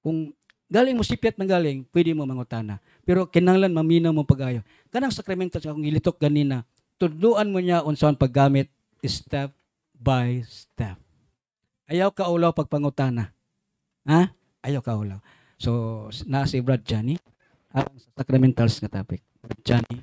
kung galing mo sipyat ng galing, pwede mo mangutana. Pero kinanglan maminaw mo pagayo. Kanang sacramentals akong gilitok ganina, tudluan mo niya unsaon paggamit step by step. Ayaw ka ulaw pagpangutana. Ha? Ayaw ka ulaw. So, na si Brad Johnny, ang sacramentals nga topic. Brad Johnny.